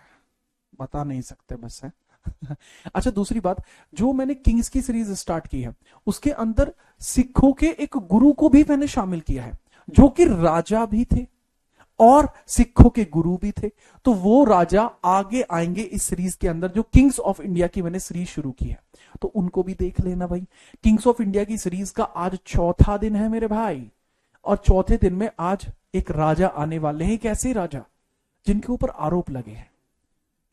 बता नहीं सकते बस है। अच्छा, दूसरी बात, जो मैंने किंग्स की सीरीज स्टार्ट की है, उसके अंदर सिखों के एक गुरु को भी मैंने शामिल किया है, जो कि राजा भी थे और सिखों के गुरु भी थे। तो वो राजा आगे आएंगे इस सीरीज के अंदर, जो किंग्स ऑफ इंडिया की मैंने सीरीज शुरू की है, तो उनको भी देख लेना भाई। किंग्स ऑफ इंडिया की सीरीज का आज चौथा दिन है मेरे भाई, और चौथे दिन में आज एक राजा आने वाले हैं। एक ऐसे राजा जिनके ऊपर आरोप लगे हैं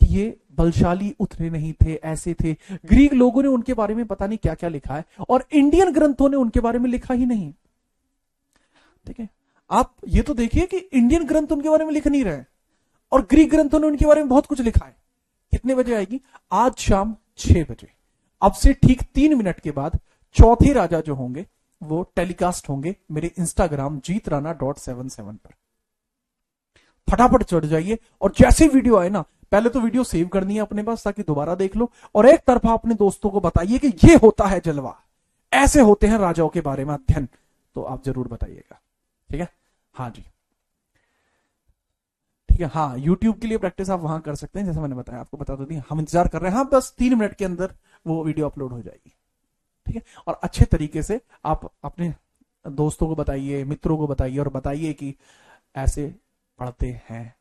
कि ये बलशाली उतरे नहीं थे, ऐसे थे। ग्रीक लोगों ने उनके बारे में पता नहीं क्या क्या लिखा है, और इंडियन ग्रंथों ने उनके बारे में लिखा ही नहीं। ठीक है, आप ये तो देखिए कि इंडियन ग्रंथ उनके बारे में लिख नहीं रहे, और ग्रीक ग्रंथों ने उनके बारे में बहुत कुछ लिखा है। कितने बजे आएगी? आज शाम 6 बजे। अब से ठीक 3 मिनट के बाद चौथे राजा जो होंगे वो टेलीकास्ट होंगे मेरे इंस्टाग्राम jeetrana.77 पर। फटाफट चढ़ जाइए, और जैसे वीडियो आए ना, पहले तो वीडियो सेव करनी है अपने पास ताकि दोबारा देख लो, और एक तरफा अपने दोस्तों को बताइए कि ये होता है जलवा, ऐसे होते हैं राजाओं के बारे में अध्ययन, तो आप जरूर बताइएगा। ठीक है, हाँ जी, ठीक है। हाँ, यूट्यूब के लिए प्रैक्टिस आप वहां कर सकते हैं, जैसे मैंने बताया, आपको बता दो दी, हम इंतजार कर रहे हैं। हाँ, बस 3 मिनट के अंदर वो वीडियो अपलोड हो जाएगी। ठीक है, और अच्छे तरीके से आप अपने दोस्तों को बताइए, मित्रों को बताइए, और बताइए कि ऐसे पढ़ते हैं।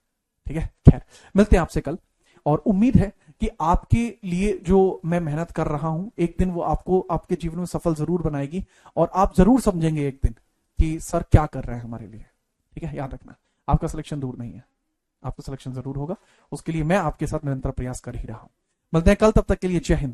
ठीक है, खैर, मिलते हैं आपसे कल, और उम्मीद है कि आपके लिए जो मैं मेहनत कर रहा हूं, एक दिन वो आपको आपके जीवन में सफल जरूर बनाएगी, और आप जरूर समझेंगे एक दिन कि सर क्या कर रहे हैं हमारे लिए। ठीक है, याद रखना, आपका सिलेक्शन दूर नहीं है, आपका सिलेक्शन जरूर होगा। उसके लिए मैं आपके साथ निरंतर प्रयास कर ही रहा हूं। मिलते हैं कल, तब तक के लिए जय हिंद।